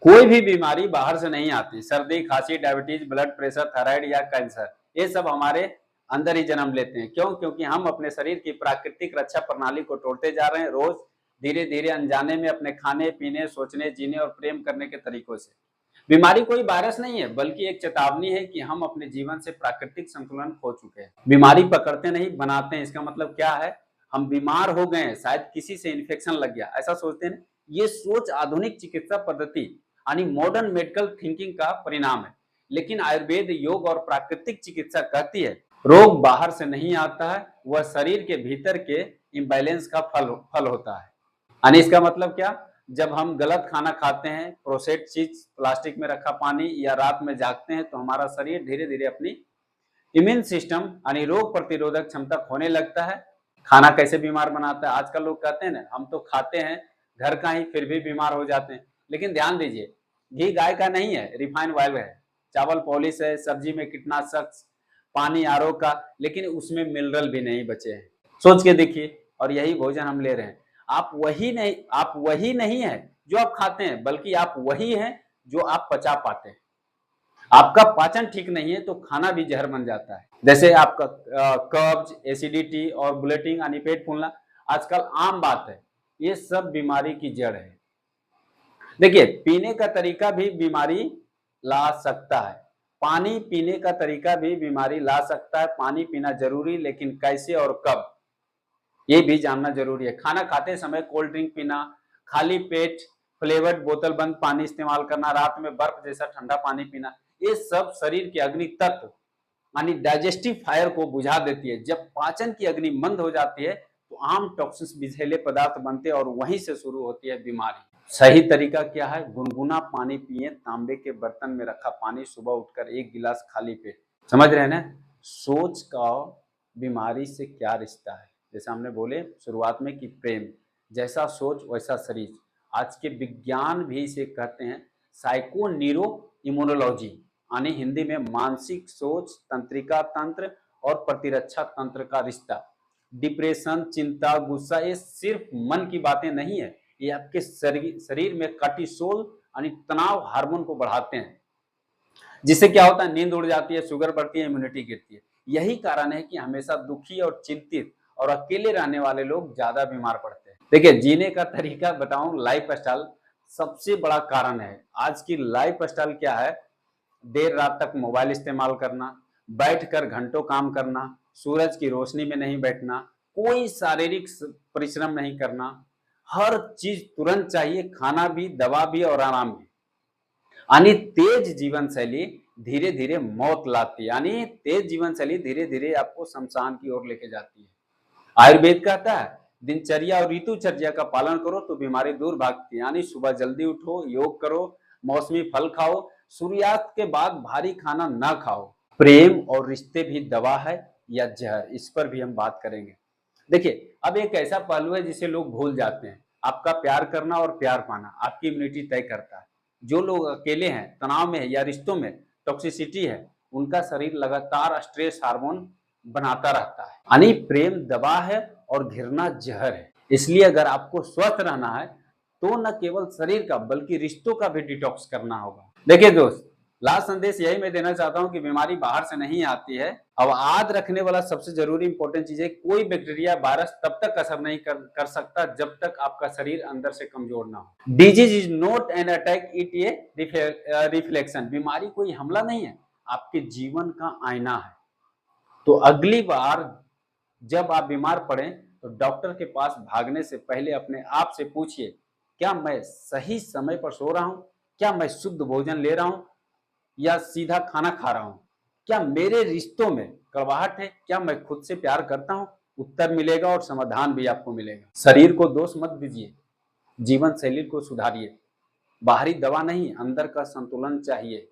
कोई भी बीमारी बाहर से नहीं आती। सर्दी, खांसी, डायबिटीज, ब्लड प्रेशर, थायराइड या कैंसर, ये सब हमारे अंदर ही जन्म लेते हैं। क्यों? क्योंकि हम अपने शरीर की प्राकृतिक रक्षा प्रणाली को तोड़ते जा रहे हैं रोज, धीरे धीरे, अनजाने में, अपने खाने पीने, सोचने, जीने और प्रेम करने के तरीकों से। बीमारी कोई वायरस नहीं है, बल्कि एक चेतावनी है कि हम अपने जीवन से प्राकृतिक संतुलन खो चुके हैं। बीमारी पकड़ते नहीं, बनाते हैं। इसका मतलब क्या है? हम बीमार हो गए हैं, शायद किसी से इन्फेक्शन लग गया, ऐसा सोचते हैं। ये सोच आधुनिक चिकित्सा पद्धति यानी मॉडर्न मेडिकल थिंकिंग का परिणाम है। लेकिन आयुर्वेद, योग और प्राकृतिक चिकित्सा कहती है रोग बाहर से नहीं आता है, वह शरीर के भीतर के इम्बैलेंस का फल होता है। यानी इसका मतलब क्या? जब हम गलत खाना खाते हैं, प्रोसेस्ड चीज, प्लास्टिक में रखा पानी या रात में जागते हैं, तो हमारा शरीर धीरे धीरे अपनी इम्यून सिस्टम यानी रोग प्रतिरोधक क्षमता खोने लगता है। खाना कैसे बीमार बनाता है? आजकल लोग कहते हैं ना, हम तो खाते हैं घर का ही, फिर भी बीमार हो जाते हैं। लेकिन ध्यान दीजिए, घी गाय का नहीं है, रिफाइंड ऑयल है। चावल पॉलिश है, सब्जी में कीटनाशक, पानी आरओ का, लेकिन उसमें मिनरल भी नहीं बचे हैं। सोच के देखिए, और यही भोजन हम ले रहे हैं। आप वही नहीं है जो आप खाते हैं, बल्कि आप वही हैं जो आप पचा पाते हैं। आपका पाचन ठीक नहीं है तो खाना भी जहर बन जाता है। जैसे आपका कब्ज, एसिडिटी और ब्लोटिंग यानी पेट फूलना आजकल आम बात है। ये सब बीमारी की जड़ है। देखिए, पीने का तरीका भी बीमारी ला सकता है। पानी पीने का तरीका भी बीमारी ला सकता है। पानी पीना जरूरी, लेकिन कैसे और कब, ये भी जानना जरूरी है। खाना खाते समय कोल्ड ड्रिंक पीना, खाली पेट फ्लेवर्ड बोतल बंद पानी इस्तेमाल करना, रात में बर्फ जैसा ठंडा पानी पीना, ये सब शरीर के अग्नि तत्व यानी डाइजेस्टिव फायर को बुझा देती है। जब पाचन की अग्नि मंद हो जाती है तो आम टॉक्सिन्स, विषैले पदार्थ बनते हैं और वहीं से शुरू होती है बीमारी। सही तरीका क्या है? गुनगुना पानी पिए, तांबे के बर्तन में रखा पानी सुबह उठकर 1 गिलास खाली पेट। समझ रहे हैं ना? सोच का बीमारी से क्या रिश्ता है? जैसे हमने बोले शुरुआत में कि प्रेम जैसा सोच वैसा शरीर। आज के विज्ञान भी इसे कहते हैं साइको न्यूरो इम्यूनोलॉजी, यानी हिंदी में मानसिक सोच, तंत्रिका तंत्र और प्रतिरक्षा तंत्र का रिश्ता। डिप्रेशन, चिंता, गुस्सा, ये सिर्फ मन की बातें नहीं है, ये आपके शरीर में कार्टिसोल यानी तनाव हार्मोन को बढ़ाते हैं, जिससे क्या होता है? नींद उड़ जाती है, शुगर बढ़ती है, इम्यूनिटी गिरती है। यही कारण है कि हमेशा दुखी और चिंतित और अकेले रहने वाले लोग ज्यादा बीमार पड़ते हैं। देखिए, जीने का तरीका बताऊं, लाइफ स्टाइल सबसे बड़ा कारण है। आज की लाइफ स्टाइल क्या है? देर रात तक मोबाइल इस्तेमाल करना, बैठकर घंटों काम करना, सूरज की रोशनी में नहीं बैठना, कोई शारीरिक परिश्रम नहीं करना, हर चीज तुरंत चाहिए, खाना भी, दवा भी और आराम भी। यानी तेज जीवन शैली धीरे धीरे मौत लाती है। यानी तेज जीवन शैली धीरे धीरे आपको शमशान की ओर लेके जाती है। आयुर्वेद कहता है दिनचर्या और ऋतुचर्या का पालन करो तो बीमारी दूर भागती है। यानी सुबह जल्दी उठो, योग करो, मौसमी फल खाओ, सूर्यास्त के बाद भारी खाना ना खाओ। प्रेम और रिश्ते भी दवा है या जहर, इस पर भी हम बात करेंगे। देखिए, अब एक ऐसा पहलू है जिसे लोग भूल जाते हैं। आपका प्यार करना और प्यार पाना आपकी इम्यूनिटी तय करता है। जो लोग अकेले हैं, तनाव में है या रिश्तों में टॉक्सिसिटी है, उनका शरीर लगातार स्ट्रेस हार्मोन बनाता रहता है। यानी प्रेम दवा है और घृणा जहर है। इसलिए अगर आपको स्वस्थ रहना है तो न केवल शरीर का बल्कि रिश्तों का भी डिटॉक्स करना होगा। देखिए दोस्त, लास्ट संदेश यही मैं देना चाहता हूं कि बीमारी बाहर से नहीं आती है। अब याद रखने वाला सबसे जरूरी इंपॉर्टेंट चीज है, कोई बैक्टीरिया वायरस तब तक असर नहीं कर सकता जब तक आपका शरीर अंदर से कमजोर ना हो। Disease is not an attack, it a reflection. बीमारी कोई हमला नहीं है, आपके जीवन का आईना है। तो अगली बार जब आप बीमार पड़े तो डॉक्टर के पास भागने से पहले अपने आप से पूछिए, क्या मैं सही समय पर सो रहा हूं? क्या मैं शुद्ध भोजन ले रहा हूं या सीधा खाना खा रहा हूं? क्या मेरे रिश्तों में कड़वाहट है? क्या मैं खुद से प्यार करता हूं? उत्तर मिलेगा और समाधान भी आपको मिलेगा। शरीर को दोष मत दीजिए, जीवन शैली को सुधारिए। बाहरी दवा नहीं, अंदर का संतुलन चाहिए।